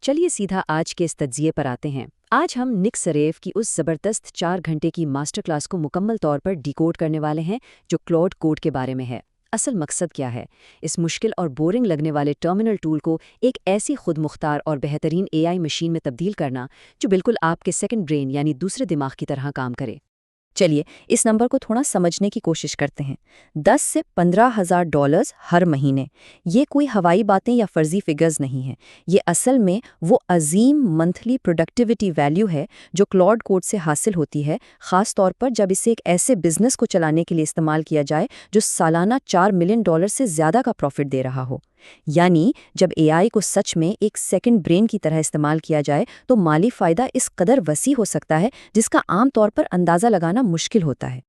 चलिए सीधा आज के इस तज्जिये पर आते हैं। आज हम निक सरेफ की उस ज़बरदस्त 4 घंटे की मास्टर क्लास को मुकम्मल तौर पर डिकोड करने वाले हैं जो क्लॉड कोड के बारे में है। असल मकसद क्या है? इस मुश्किल और बोरिंग लगने वाले टर्मिनल टूल को एक ऐसी खुद मुख्तार और बेहतरीन एआई मशीन में तब्दील करना जो बिल्कुल आपके सेकंड ब्रेन यानी दूसरे दिमाग की तरह काम करे। चलिए इस नंबर को थोड़ा समझने की कोशिश करते हैं। 10 से 15,000 डॉलर्स हर महीने, ये कोई हवाई बातें या फर्जी फिगर्स नहीं हैं। ये असल में वो अजीम मंथली प्रोडक्टिविटी वैल्यू है जो क्लॉड कोड से हासिल होती है, ख़ास तौर पर जब इसे एक ऐसे बिजनेस को चलाने के लिए इस्तेमाल किया जाए जो सालाना $4 मिलियन से ज़्यादा का प्रॉफिट दे रहा हो। यानी जब एआई को सच में एक सेकंड ब्रेन की तरह इस्तेमाल किया जाए तो माली फ़ायदा इस कदर वसी हो सकता है जिसका आम तौर पर अंदाज़ा लगाना मुश्किल होता है।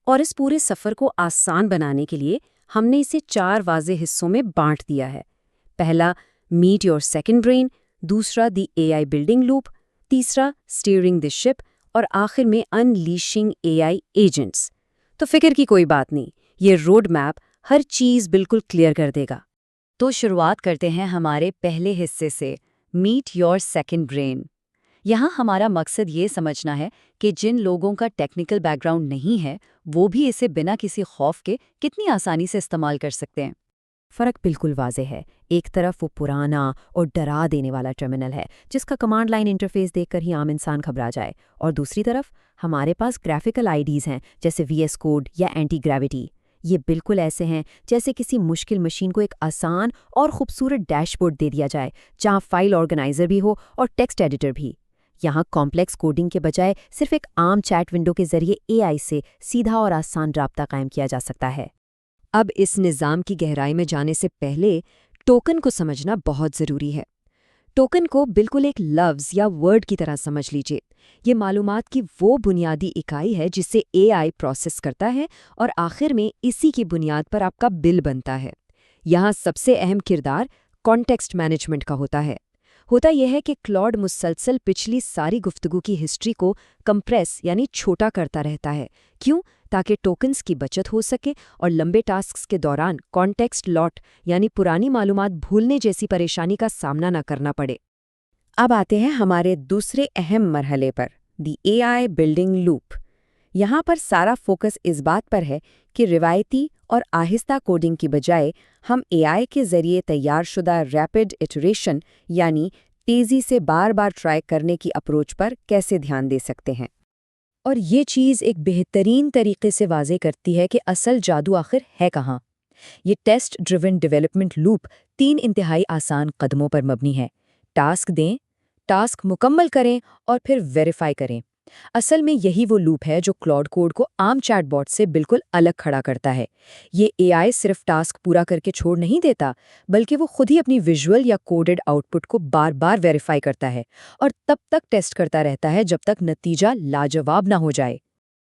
और इस पूरे सफ़र को आसान बनाने के लिए हमने इसे 4 वाज़े हिस्सों में बांट दिया है। पहला, मीट योर सेकंड ब्रेन, दूसरा दी एआई बिल्डिंग लूप, तीसरा स्टीयरिंग द शिप और आखिर में अनलीशिंग एआई एजेंट्स। तो फिक्र की कोई बात नहीं, ये रोड मैप हर चीज़ बिल्कुल क्लियर कर देगा। तो शुरुआत करते हैं हमारे पहले हिस्से से, मीट योर सेकंड ब्रेन। यहाँ हमारा मकसद ये समझना है कि जिन लोगों का टेक्निकल बैकग्राउंड नहीं है वो भी इसे बिना किसी खौफ के कितनी आसानी से इस्तेमाल कर सकते हैं। फ़र्क बिल्कुल वाज़ेह है। एक तरफ वो पुराना और डरा देने वाला टर्मिनल है जिसका कमांड लाइन इंटरफेस देखकर ही आम इंसान घबरा जाए, और दूसरी तरफ हमारे पास ग्राफिकल आईडीज़ हैं जैसे VS कोड या एंटी ग्रेविटी। ये बिल्कुल ऐसे हैं जैसे किसी मुश्किल मशीन को एक आसान और खूबसूरत डैशबोर्ड दे दिया जाए जहाँ फाइल ऑर्गेनाइजर भी हो और टेक्स्ट एडिटर भी। यहाँ कॉम्प्लेक्स कोडिंग के बजाय सिर्फ एक आम चैट विंडो के जरिए एआई से सीधा और आसान राब्ता कायम किया जा सकता है। अब इस निज़ाम की गहराई में जाने से पहले टोकन को समझना बहुत ज़रूरी है। टोकन को बिल्कुल एक लफ्ज़ या वर्ड की तरह समझ लीजिए। ये मालूमात की वो बुनियादी इकाई है जिसे एआई प्रोसेस करता है और आखिर में इसी की बुनियाद पर आपका बिल बनता है। यहाँ सबसे अहम किरदार कॉन्टेक्स्ट मैनेजमेंट का होता यह है कि क्लॉड मुसलसल पिछली सारी गुफ्तगू की हिस्ट्री को कंप्रेस यानी छोटा करता रहता है। क्यों? ताकि टोकन्स की बचत हो सके और लंबे टास्क्स के दौरान कॉन्टेक्स्ट लॉट यानी पुरानी मालूमात भूलने जैसी परेशानी का सामना न करना पड़े। अब आते हैं हमारे दूसरे अहम मरहले पर, दी एआई बिल्डिंग लूप। यहाँ पर सारा फोकस इस बात पर है कि रिवायती और आहिस्ता कोडिंग की बजाय हम एआई के जरिए तैयारशुदा रैपिड इटरेशन यानी तेज़ी से बार बार ट्राई करने की अप्रोच पर कैसे ध्यान दे सकते हैं। और ये चीज़ एक बेहतरीन तरीके से वाज़े करती है कि असल जादू आखिर है कहाँ। ये टेस्ट ड्रिवन डेवलपमेंट लूप 3 इंतहाई आसान कदमों पर मबनी है। टास्क दें, टास्क मुकम्मल करें और फिर वेरीफाई करें। असल में यही वो लूप है जो क्लॉड कोड को आम चैटबॉट से बिल्कुल अलग खड़ा करता है। ये एआई सिर्फ टास्क पूरा करके छोड़ नहीं देता, बल्कि वो खुद ही अपनी विजुअल या कोडेड आउटपुट को बार बार वेरीफाई करता है और तब तक टेस्ट करता रहता है जब तक नतीजा लाजवाब ना हो जाए।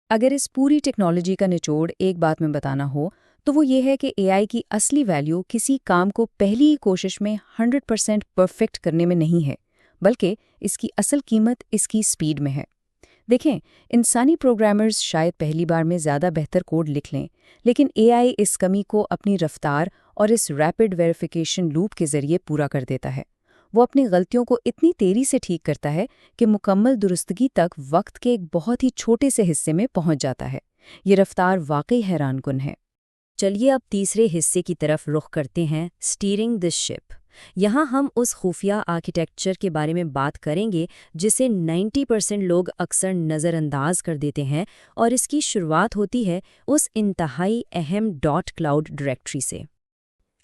अगर इस पूरी टेक्नोलॉजी का निचोड़ एक बात में बताना हो तो वो ये है कि एआई की असली वैल्यू किसी काम को पहली ही कोशिश में 100% परफेक्ट करने में नहीं है, बल्कि इसकी असल कीमत इसकी स्पीड में है। देखें, इंसानी प्रोग्रामर्स शायद पहली बार में ज़्यादा बेहतर कोड लिख लें, लेकिन एआई इस कमी को अपनी रफ्तार और इस रैपिड वेरिफिकेशन लूप के ज़रिए पूरा कर देता है। वो अपनी गलतियों को इतनी तेज़ी से ठीक करता है कि मुकम्मल दुरुस्तगी तक वक्त के एक बहुत ही छोटे से हिस्से में पहुंच जाता है। ये रफ्तार वाकई हैरानकुन है। चलिए अब तीसरे हिस्से की तरफ रुख करते हैं, स्टीयरिंग द शिप। यहाँ हम उस खुफिया आर्किटेक्चर के बारे में बात करेंगे जिसे 90% लोग अक्सर नज़रअंदाज कर देते हैं, और इसकी शुरुआत होती है उस इंतहाई अहम डॉट क्लाउड डायरेक्टरी से।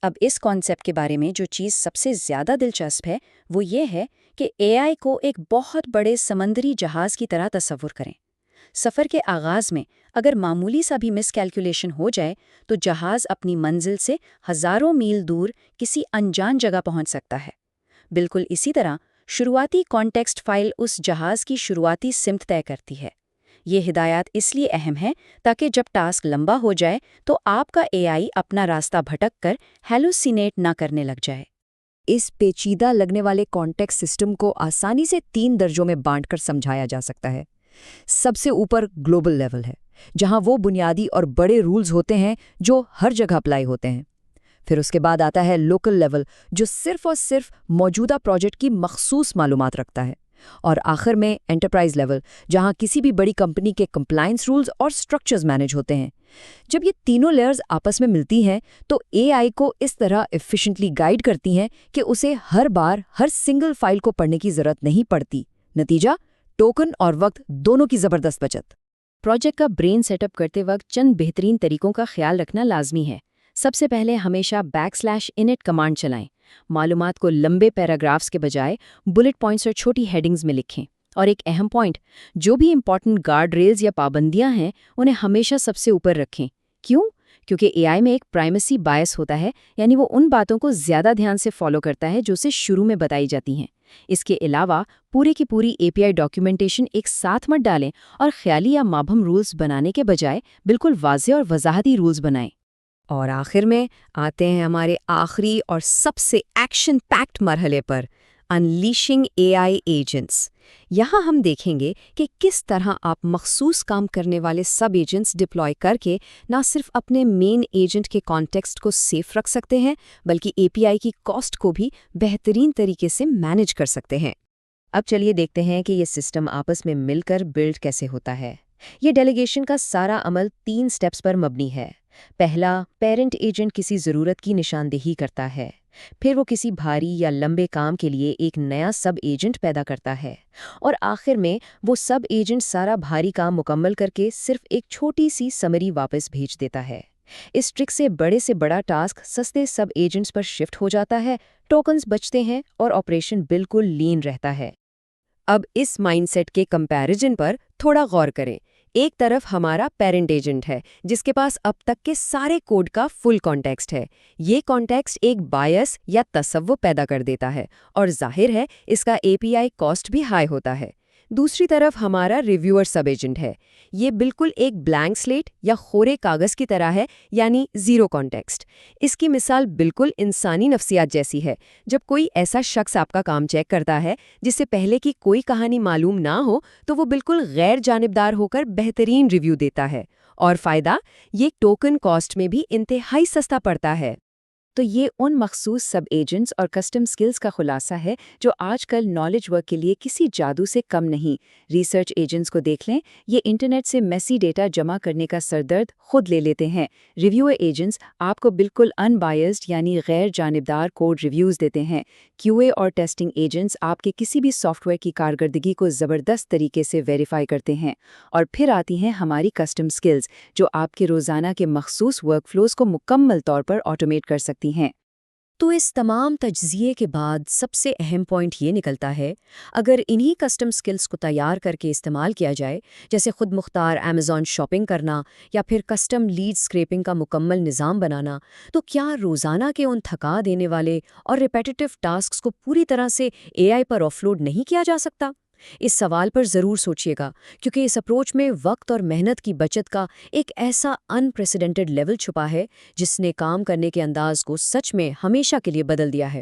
अब इस कॉन्सेप्ट के बारे में जो चीज़ सबसे ज़्यादा दिलचस्प है वो ये है कि एआई को एक बहुत बड़े समंदरी जहाज़ की तरह तस्वुर करें। सफ़र के आगाज़ में अगर मामूली सा भी मिसकैल्कुलेशन हो जाए तो जहाज़ अपनी मंजिल से हज़ारों मील दूर किसी अनजान जगह पहुंच सकता है। बिल्कुल इसी तरह शुरुआती कॉन्टेक्स्ट फाइल उस जहाज़ की शुरुआती सिमत तय करती है। ये हिदायत इसलिए अहम है ताकि जब टास्क लंबा हो जाए तो आपका एआई अपना रास्ता भटक कर हेलुसिनेट ना करने लग जाए। इस पेचीदा लगने वाले कॉन्टेक्स्ट सिस्टम को आसानी से 3 दर्जों में बांटकर समझाया जा सकता है। सबसे ऊपर ग्लोबल लेवल है, जहां वो बुनियादी और बड़े रूल्स होते हैं जो हर जगह अप्लाई होते हैं। پھر اس کے بعد آتا ہے لوکل لیول، جو صرف اور صرف موجودہ پروجیکٹ کی مخصوص معلومات رکھتا ہے، اور آخر میں انٹرپرائز لیول، جہاں کسی بھی بڑی کمپنی کے کمپلائنس رولز اور سٹرکچرز مینج ہوتے ہیں۔ جب یہ تینوں لیئرز آپس میں ملتی ہیں تو اے آئی کو اس طرح ایفیشنٹلی گائیڈ کرتی ہیں کہ اسے ہر بار ہر سنگل فائل کو پڑھنے کی ضرورت نہیں پڑتی۔ نتیجہ، ٹوکن اور وقت دونوں کی زبردست بچت۔ پروجیکٹ کا برین سیٹ اپ کرتے وقت چند بہترین طریقوں کا خیال رکھنا لازمی ہے۔ سب سے پہلے ہمیشہ \init کمانڈ چلائیں۔ معلومات کو لمبے پیراگرافز کے بجائے بلٹ پوائنٹس اور چھوٹی ہیڈنگز میں لکھیں۔ اور ایک اہم پوائنٹ، جو بھی امپورٹنٹ گارڈ ریلز یا پابندیاں ہیں انہیں ہمیشہ سب سے اوپر رکھیں۔ کیوں؟ کیونکہ اے آئی میں ایک پرائمیسی بائس ہوتا ہے، یعنی وہ ان باتوں کو زیادہ دھیان سے فالو کرتا ہے جو اسے شروع میں بتائی جاتی ہیں۔ اس کے علاوہ پورے کی پوری اے پی آئی ڈاکیومنٹیشن ایک ساتھ مت ڈالیں اور خیالی یا مابہم رولز بنانے کے بجائے بالکل واضح اور وضاحتی رولز بنائیں۔ اور آخر میں آتے ہیں ہمارے آخری اور سب سے ایکشن پیکڈ مرحلے پر، انلیشنگ اے آئی ایجنٹس۔ یہاں ہم دیکھیں گے کہ کس طرح آپ مخصوص کام کرنے والے سب ایجنٹس ڈپلوائے کر کے نہ صرف اپنے مین ایجنٹ کے کانٹیکسٹ کو سیف رکھ سکتے ہیں، بلکہ اے پی آئی کی کاسٹ کو بھی بہترین طریقے سے مینج کر سکتے ہیں۔ اب چلیے دیکھتے ہیں کہ یہ سسٹم آپس میں مل کر بلڈ کیسے ہوتا ہے۔ یہ ڈیلیگیشن کا سارا عمل 3 سٹیپس پر مبنی ہے۔ پہلا، پیرنٹ ایجنٹ کسی ضرورت کی نشاندہی کرتا ہے، پھر وہ کسی بھاری یا لمبے کام کے لیے ایک نیا سب ایجنٹ پیدا کرتا ہے، اور آخر میں وہ سب ایجنٹ سارا بھاری کام مکمل کر کے صرف ایک چھوٹی سی سمری واپس بھیج دیتا ہے۔ اس ٹرک سے بڑا ٹاسک سستے سب ایجنٹس پر شفٹ ہو جاتا ہے، ٹوکنز بچتے ہیں اور آپریشن بالکل لین رہتا ہے۔ اب اس مائنڈ سیٹ کے کمپیریزن پر تھوڑا غور کریں۔ ایک طرف ہمارا پیرنٹ ایجنٹ ہے جس کے پاس اب تک کے سارے کوڈ کا فل کانٹیکسٹ ہے۔ یہ کانٹیکسٹ ایک بائس یا تصور پیدا کر دیتا ہے اور ظاہر ہے اس کا اے پی آئی کاسٹ بھی ہائی ہوتا ہے۔ دوسری طرف ہمارا ریویور سب ایجنٹ ہے۔ یہ بالکل ایک بلینک سلیٹ یا خورے کاغذ کی طرح ہے، یعنی زیرو کانٹیکسٹ۔ اس کی مثال بالکل انسانی نفسیات جیسی ہے۔ جب کوئی ایسا شخص آپ کا کام چیک کرتا ہے جس سے پہلے کی کوئی کہانی معلوم نہ ہو تو وہ بالکل غیر جانبدار ہو کر بہترین ریویو دیتا ہے، اور فائدہ، یہ ٹوکن کاسٹ میں بھی انتہائی سستا پڑتا ہے۔ تو یہ ان مخصوص سب ایجنٹس اور کسٹم سکلز کا خلاصہ ہے جو آج کل نالج ورک کے لیے کسی جادو سے کم نہیں۔ ریسرچ ایجنٹس کو دیکھ لیں، یہ انٹرنیٹ سے میسی ڈیٹا جمع کرنے کا سردرد خود لے لیتے ہیں۔ ریویور ایجنٹس آپ کو بالکل ان بائسڈ یعنی غیر جانبدار کوڈ ریویوز دیتے ہیں۔ کیو اے اور ٹیسٹنگ ایجنٹس آپ کے کسی بھی سافٹ ویئر کی کارکردگی کو زبردست طریقے سے ویریفائی کرتے ہیں۔ اور پھر آتی ہیں ہماری کسٹم سکلز جو آپ کے روزانہ کے مخصوص ورک فلوز کو مکمل طور پر آٹومیٹ کر سکتی ہیں۔ تو اس تمام تجزیے کے بعد سب سے اہم پوائنٹ یہ نکلتا ہے، اگر انہی کسٹم سکلز کو تیار کر کے استعمال کیا جائے، جیسے خود مختار Amazon شاپنگ کرنا یا پھر کسٹم لیڈ اسکریپنگ کا مکمل نظام بنانا، تو کیا روزانہ کے ان تھکا دینے والے اور ریپیٹیٹو ٹاسکس کو پوری طرح سے اے آئی پر آف لوڈ نہیں کیا جا سکتا؟ اس سوال پر ضرور سوچیے گا، کیونکہ اس اپروچ میں وقت اور محنت کی بچت کا ایک ایسا انپریسیڈنٹڈ لیول چھپا ہے جس نے کام کرنے کے انداز کو سچ میں ہمیشہ کے لیے بدل دیا ہے۔